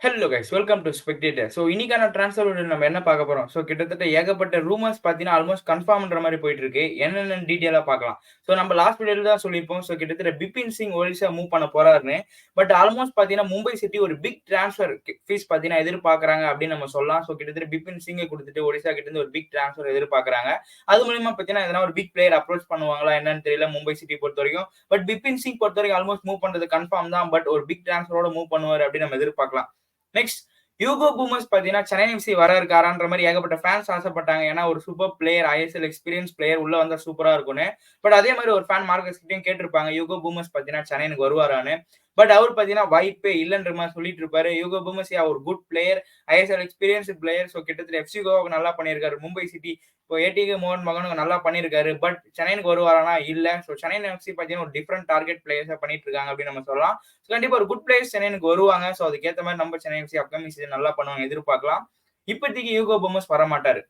Hello guys welcome to spectator. So இன்னைக்கான transfer video நம்ம என்ன பார்க்க போறோம்? ஸோ கிட்டத்தட்ட ஏகப்பட்ட ரூமர்ஸ் பார்த்தீங்கன்னா, ஆல்மோஸ்ட் கன்ஃபார்ம்ன்ற மாரி போயிட்டு இருக்கு. என்னென்னன்னு டீட்டெயிலா பார்க்கலாம். ஸோ நம்ம லாஸ்ட் வீடியோல தான் சொல்லியிருப்போம். ஸோ கிட்டத்தட்ட பிபின் சிங் ஒடிஷா மூவ் பண்ண போறாருன்னு. பட் ஆல்மோஸ்ட் பார்த்தீங்கன்னா, மும்பை சிட்டி ஒரு பிக் ட்ரான்ஸ்ஃபர் ஃபீஸ் பார்த்தீங்கன்னா எதிர்பார்க்குறாங்க அப்படின்னு நம்ம சொல்லலாம். ஸோ கிட்டத்தட்ட பிபின் சிங்கை குடுத்துட்டு ஒடிஷா கிட்ட இருந்து ஒரு பிக் ட்ரான்ஸ்ஃபர் எதிர்பார்க்குறாங்க. அது மூலியமா பார்த்தீங்கன்னா, எதனா ஒரு பிக் பிளேயர் அப்ரோச் பண்ணுவாங்களா என்னன்னு தெரியல மும்பை சிட்டி பொறுத்தவரைக்கும். பட் பிபின் சிங் பொறுத்தவரைக்கும் ஆல்மோஸ்ட் மூவ் பண்றது கன்ஃபார்ம் தான். பட் ஒரு பிக் ட்ரான்ஸ்ஃபரோட மூவ் பண்ணுவாரு அப்படின்னு நம்ம எதிர்பார்க்கலாம். நெக்ஸ்ட் யூகோ பூமர்ஸ் பார்த்தீங்கன்னா, சென்னை எஃப்சி வர இருக்காரான்ற மாரி ஏகப்பட்ட ஃபேன்ஸ் ஆசைப்பட்டாங்க. ஏன்னா, ஒரு super player, ISL experience player உள்ள வந்தா சூப்பரா இருக்கும்னு. பட் அதே மாரி ஒரு ஃபேன் மார்க்கஸ் கிட்டயும் கேட்டிருப்பாங்க. யூகோ பூமர்ஸ் பார்த்தீங்கன்னா, சென்னைக்கு வருவாரான்னு. பட் அவர் பார்த்தீங்கன்னா, வாய்ப்பே இல்லன்ற மாரி சொல்லிட்டு இருப்பாரு. யூகோ பூமர்ஸ் ஒரு good player, ISL experienced player. So கிட்டத்தட்ட எஃப்சி கோவாக்கு நல்லா பண்ணியிருக்காரு. மும்பை சிட்டி இப்போ ஏடிகே மோகன் பகானும் நல்லா பண்ணியிருக்காரு. பட் சென்னைக்கு வருவாரானா இல்ல. ஸோ சென்னை எஃப்சி பார்த்தீங்கன்னா, ஒரு டிஃபரெண்ட் டார்கெட் பிளேயர்ஸா பண்ணிட்டு இருக்காங்க அப்படின்னு நம்ம சொல்லலாம். கண்டிப்பா ஒரு குட் பிளேயர்ஸ் சென்னைக்கு வருவாங்க. ஸோ அதுக்கேற்ற மாதிரி நம்ம சென்னை எஃப்சி அப்கமிங் சீசன் நல்லா பண்ணுவாங்க எதிர்பார்க்கலாம். இப்போதைக்கு யூகோ பூமர்ஸ் வர மாட்டாரு.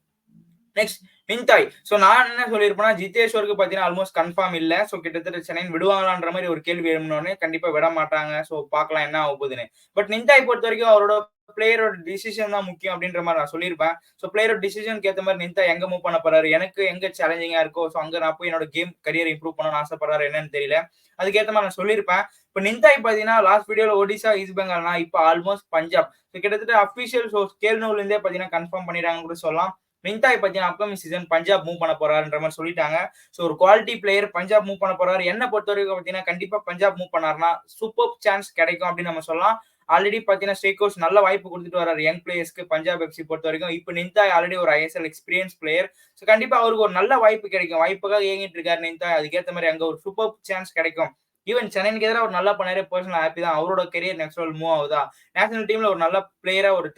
நெக்ஸ்ட் மின்தாய். ஸோ நான் என்ன சொல்லியிருப்பேன்னா, ஜித்தேஷ்வருக்கு பார்த்தீங்கன்னா ஆல்மோஸ்ட் கன்ஃபார்ம் இல்ல. ஸோ கிட்டத்தட்ட சென்னை விடுவாங்களான்ற மாதிரி ஒரு கேள்வி எழுப்பினோடனே கண்டிப்பா விட மாட்டாங்க. ஸோ பார்க்கலாம் என்ன ஆக போகுதுன்னு. பட் நிந்தாய் பொறுத்த வரைக்கும் அவரோட பிளேயரோட டிசிஷன் தான் முக்கியம் அப்படின்ற மாதிரி நான் சொல்லியிருப்பேன். ஸோ பிளேயரோட டிசிஷனுக்கு ஏற்ற மாதிரி நிந்தா எங்க மூவ் பண்ண போறாரு, எனக்கு எங்க சேலஞ்சிங்கா இருக்கோ ஸோ அங்க நான் போய் என்னோட கேம் கரியர் இம்ப்ரூவ் பண்ணணும்னு ஆசைப்படுறாரு என்னன்னு தெரியல. அதுக்கேற்ற மாதிரி நான் சொல்லியிருப்பேன். இப்போ நிந்தாய் பார்த்தீங்கன்னா லாஸ்ட் வீடியோல ஒடிசா ஈஸ்ட் பெங்கால்னா இப்போ ஆல்மோஸ்ட் பஞ்சாப். ஸோ கிட்டத்தட்ட அஃபிஷியல் சோர்ஸ் கேல்னூர்ல இருந்தே பார்த்தீங்கன்னா கன்ஃபார்ம் பண்ணிடுறாங்கன்னு கூட சொல்லலாம். மின்தாய் பார்த்தீங்கன்னா அப்கமிங் சீசன் பஞ்சாப் மூவ் பண்ண போறாருன்ற மாதிரி சொல்லிட்டாங்க. ஸோ ஒரு குவாலிட்டி பிளேயர் பஞ்சாப் மூவ் பண்ண போறாரு. என்ன பொறுத்த வரைக்கும் பார்த்தீங்கன்னா கண்டிப்பா பஞ்சாப் மூவ் பண்ணாருன்னா சூப்பர் சான்ஸ் கிடைக்கும் அப்படின்னு நம்ம சொல்லலாம். ஆல்ரெடி பார்த்தீங்கன்னா ஸ்டேகோஸ் நல்ல வாய்ப்பு கொடுத்துட்டு வராரு யங் பிளேயர்ஸ்க்கு பஞ்சாப் எஃப்சி பொறுத்த வரைக்கும். இப்போ நிந்தாய் ஆல்ரெடி ஒரு ஐஎஸ்எல் எக்ஸ்பீரியன்ஸ் பிளேயர். ஸோ கண்டிப்பா அவருக்கு ஒரு நல்ல வாய்ப்பு கிடைக்கும். வாய்ப்புக்காக ஏங்கிட்டு இருக்காரு நிந்தாய். அதுக்கேற்ற மாதிரி அங்க ஒரு சூப்பர் சான்ஸ் கிடைக்கும். ஈவன் சென்னைக்கு எதிராக ஒரு நல்லா பண்ணாரு. பர்சனல் ஹாப்பி தான். அவரோட கெரியர் நெக்ஸ்ட் லெவல் மூவ் ஆகுதா, நேஷனல் டீம்ல ஒரு நல்ல பிளேயரா ஒரு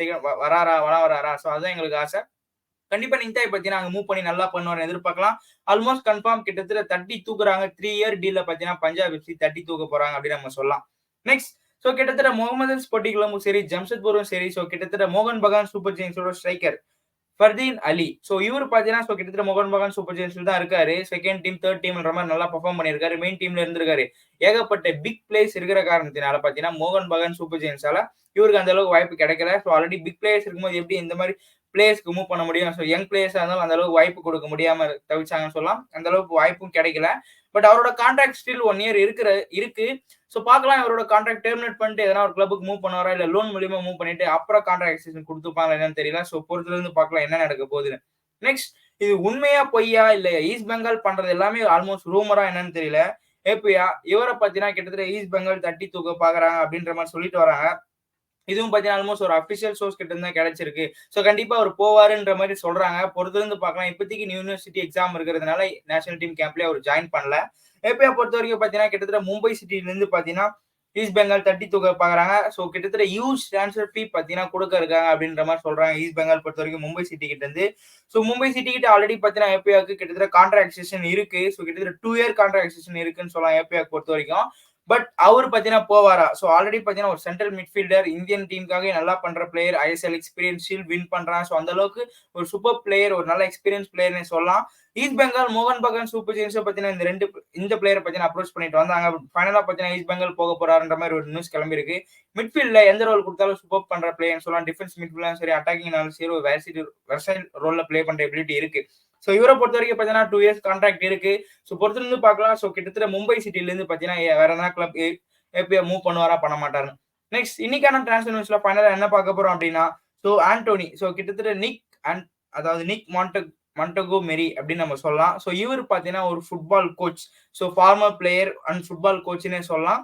வராரா. ஸோ அதுதான் எங்களுக்கு ஆசை. கண்டிப்பா நிந்தாய் பார்த்தீங்கன்னா அங்க மூவ் பண்ணி நல்லா பண்ணுவார்னு எதிர்பார்க்கலாம். ஆல்மோஸ்ட் கன்ஃபார்ம் கிட்டத்தட்ட தட்டி தூக்குறாங்க. 3 இயர் டீல்ல பார்த்தீங்கன்னா பஞ்சாப் எஃப்சி தட்டி தூக்க போறாங்க அப்படின்னு நம்ம சொல்லலாம். நெக்ஸ்ட் ஸோ கிட்டத்தட்ட முகமது ஸ்போர்ட்டிங்லமும் சரி, ஜம்ஷெட்பூரும் சரி, ஸோ கிட்டத்தட்ட மோகன் பகான் சூப்பர் ஜெயின்ஸோட ஸ்ட்ரைக்கர் ஃபர்தீன் அலி. ஸோ இவர் பார்த்தீங்கன்னா கிட்டத்தட்ட மோகன் பகான் சூப்பர் ஜெயின்ஸ்ல தான் இருக்காரு. செகண்ட் டீம், தேர்ட் டீம்ன்ற மாதிரி நல்லா பெர்ஃபார்ம் பண்ணியிருக்காரு. மெயின் டீம்ல இருந்திருக்காரு. ஏகப்பட்ட பிக் பிளேஸ் இருக்கிற காரணத்தினால பார்த்தீங்கன்னா மோகன் பகான் சூப்பர் ஜெயின்ஸால இவருக்கு அந்த அளவுக்கு வாய்ப்பு கிடைக்கல. ஸோ ஆல்ரெடி பிக் பிளேயர்ஸ் இருக்கும்போது எப்படி இந்த மாதிரி பிளேயர்ஸ்க்கு மூவ் பண்ண முடியும். ஸோ யங் பிளேயர்ஸா இருந்தாலும் அந்த அளவுக்கு வாய்ப்பு கொடுக்க முடியாம தவிச்சாங்கன்னு சொல்லலாம். அந்த அளவுக்கு வாய்ப்பும் கிடைக்கல. பட் அவரோட கான்ட்ராக்ட் ஸ்டில் 1 இயர் இருக்கு. ஸோ பார்க்கலாம் அவரோட கான்ட்ராக்ட் டெர்மினேட் பண்ணிட்டு எதனா ஒரு கிளப்புக்கு மூவ் பண்ணுவாரா, இல்ல லோன் மூலியமா மூவ் பண்ணிட்டு அப்புறம் கான்ட்ராக்ட் எக்ஸ்டென்ஷன் கொடுத்துப்பாங்களா என்னன்னு தெரியல. ஸோ பொறுத்துல இருந்து பார்க்கலாம் என்ன நடக்க போகுதுன்னு. நெக்ஸ்ட் இது உண்மையா பொய்யா இல்ல ஈஸ்ட் பெங்கால் பண்றது எல்லாமே ஆல்மோஸ்ட் ரூமரா என்னன்னு தெரியல. ஏபியா இவரை பத்தினா கிட்டத்தட்ட ஈஸ்ட் பெங்கால் தட்டி தூக்க பாக்குறாங்க அப்படின்ற மாதிரி சொல்லிட்டு வராங்க. இதுவும் பார்த்தீங்கன்னா ஆல்மோஸ்ட் ஒரு அஃபிஷியல் சோர்ஸ் கிட்ட இருந்து கிடைச்சிருக்கு. ஸோ கண்டிப்பா அவர் போவாருன்ற மாதிரி சொல்றாங்க. பொறுத்திருந்து பார்க்கலாம். இப்போதைக்கு யூனிவர்சிட்டி எக்ஸாம் இருக்கிறதுனால நேஷனல் டீம் கேம்ப்லயே அவர் ஜாயின் பண்ணல. ஏபிஐ பொறுத்த வரைக்கும் பார்த்தீங்கன்னா கிட்டத்தட்ட மும்பை சிட்டில இருந்து பார்த்தீங்கன்னா ஈஸ்ட் பெங்கால் தட்டி தூக்க பாக்குறாங்க. ஸோ கிட்டத்தட்ட ஹியூஜ் ட்ரான்ஸ்ஃபர் ஃபீ பார்த்தீங்கன்னா கொடுக்க இருக்காங்க அப்படின்ற மாதிரி சொல்றாங்க. ஈஸ்ட் பெங்கால் பொறுத்த வரைக்கும் மும்பை சிட்டி கிட்ட இருந்து. ஸோ மும்பை சிட்டி கிட்ட ஆல்ரெடி பார்த்தீங்கன்னா ஏபிஐக்கு கிட்டத்தட்ட கான்ட்ராக்ட் எக்ஸ்டென்ஷன் இருக்கு. ஸோ கிட்டத்தட்ட 2 இயர் கான்ட்ராக்ட் எக்ஸ்டென்ஷன் இருக்குன்னு சொல்லலாம் ஏபிஐ பொறுத்த வரைக்கும். பட் அவர் பார்த்தீங்கன்னா போவாரா? ஸோ ஆல்ரெடி பார்த்தீங்கன்னா ஒரு சென்ட்ரல் மிட்ஃபீல்டர் இந்தியன் டீமுக்காக நல்லா பண்ற player, ISL experience shield win பண்றான். ஸோ அந்த அளவுக்கு ஒரு சூப்பர் பிளேயர், ஒரு நல்ல எக்ஸ்பீரியன்ஸ் பிளேயர்னு சொல்லலாம். ஈஸ்ட் பெங்கால் மோகன் பகான் சூப்பர் ஜெயின்ஸை பார்த்தீங்கன்னா இந்த பிளேயரை பார்த்தீங்கன்னா அப்ரோச் பண்ணிட்டு வந்தாங்க. ஃபைனலா பார்த்தீங்கன்னா ஈஸ்ட் பெங்கால் போக போறாருன்ற மாதிரி ஒரு நியூஸ் கிளம்பி இருக்கு. மிட்ஃபீல்ட்ல எந்த ரோல் கொடுத்தாலும் சூப்பர் பண்ற பிளேயர்னு சொல்லலாம். டிஃபென்ஸ் மிட்ஃபீல்டும் சரி, அட்டாக்கிங்னாலும் சரி, ஒரு வெர்சைல் ரோல்ல பிளே பண்ற எபிலிட்டி இருக்கு. ஸோ இவரை பொறுத்த வரைக்கும் பார்த்தீங்கன்னா 2 இயர்ஸ் கான்ட்ராக்ட் இருக்கு. ஸோ பொறுத்திருந்து பார்க்கலாம். ஸோ கிட்டத்தட்ட மும்பை சிட்டில இருந்து பார்த்தீங்கன்னா வேற என்ன கிளப் ஏபிஐ மூவ் பண்ணுவாரா பண்ண மாட்டாரு. நெக்ஸ்ட் இன்னைக்கான டிரான்ஸ்ஃபர் நியூஸ்ல ஃபைனலா என்ன பார்க்க போறோம் அப்படின்னா, ஸோ ஆண்டோனி. ஸோ கிட்டத்தட்ட நிக் மாண்டகோ மெரி அப்படின்னு நம்ம சொல்லலாம். ஸோ இவர் பார்த்தீங்கன்னா ஒரு football coach. So former player and football கோச்னே சொல்லலாம்.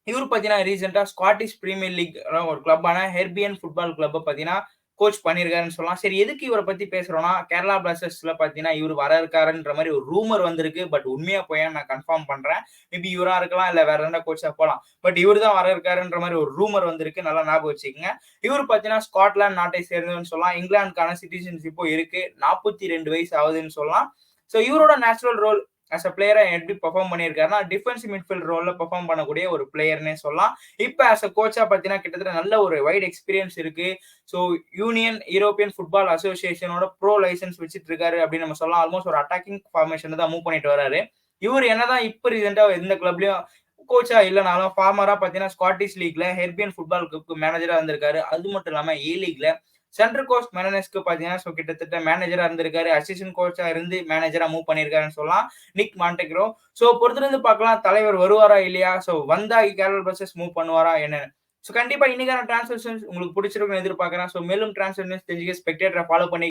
இவர் பார்த்தீங்கன்னா ரீசெண்டா ஸ்காட்டிஷ் பிரீமியர் லீக் ஒரு கிளப்பான ஹெர்பியன் ஃபுட்பால் கிளப்பை பார்த்தீங்கன்னா கோச் பண்ணியிருக்காருன்னு சொல்லலாம். சரி எதுக்கு இவரை பத்தி பேசுறோம்னா, கேரளா பிளாஸ்டர்ஸ்ல பார்த்தீங்கன்னா இவர் வர இருக்காருன்ற மாதிரி ஒரு ரூமர் வந்திருக்கு. பட் உண்மையா போய் நான் கன்ஃபார்ம் பண்றேன். மேபி இவரா இருக்கலாம், இல்ல வேற எந்த கோச்சா போகலாம். பட் இவர் தான் வர இருக்காருன்ற மாதிரி ஒரு ரூமர் வந்திருக்கு. நல்லா ஞாபகம் வச்சுக்கோங்க. இவர் பார்த்தீங்கன்னா ஸ்காட்லாந்து நாட்டை சேர்ந்தவன்னு சொல்லலாம். இங்கிலாந்துக்கான சிட்டிசன்ஷிப்பும் இருக்கு. 42 வயசு ஆகுதுன்னு சொல்லலாம். ஸோ இவரோட நேச்சுரல் ரோல் அஸ் அ பிளேயரா எப்படி பெர்ஃபார்ம் பண்ணியிருக்காருன்னா, டிஃபென்சிவ் மிட்ஃபீல்ட் ரோல்ல பெர்ஃபார்ம் பண்ணக்கூடிய ஒரு பிளேயர்னே சொல்லலாம். இப்ப அஸ் அ கோச்சா பார்த்தீங்கன்னா கிட்டத்தட்ட நல்ல ஒரு வைட் எக்ஸ்பீரியன்ஸ் இருக்கு. ஸோ யூரோப்பியன் ஃபுட்பால் அசோசியேஷனோட ப்ரோ லைசன்ஸ் வச்சுட்டு இருக்காரு அப்படின்னு நம்ம சொல்லலாம். ஆல்மோஸ்ட் ஒரு அட்டாக்கிங் ஃபார்மேஷன் தான் மூவ் பண்ணிட்டு வராரு. இவர் என்னதான் இப்ப ரீசெண்டா எந்த கிளப்லயும் கோச்சா இல்லனாலும் ஃபார்மரா பார்த்தீங்கன்னா, ஸ்காட்டிஷ் லீக்ல ஹெர்பியன் ஃபுட்பால் கிளப்க்கு மேனேஜரா இருந்திருக்காரு. அது மட்டும் இல்லாம லீக்ல சென்ட்ரல் கோஸ்ட் மெனனெஸ்க்கு பார்த்தீங்கன்னா, கிட்டத்தட்ட மேனேஜரா இருந்திருக்காரு. அசிஸ்டன்ட் கோச்சா இருந்து மேனேஜரா மூவ் பண்ணியிருக்காருன்னு சொல்லலாம். நிக் மான்டெக்ரோ. பொறுத்திருந்து பார்க்கலாம் தலைவர் வருவாரா இல்லையா? வந்தா கேரல் பல்சர்ஸ் மூவ் பண்ணுவாரா என்னன்னு. கண்டிப்பா இன்னைக்கான டிரான்ஸ்ஃபர் உங்களுக்கு பிடிச்சிருக்கும்னு எதிர்பார்க்கிறேன். மேலும் டிரான்ஸ்ஃபர் நியூஸ் தெரிஞ்சுக்க ஸ்பெக்டேட்டர ஃபாலோ பண்ணி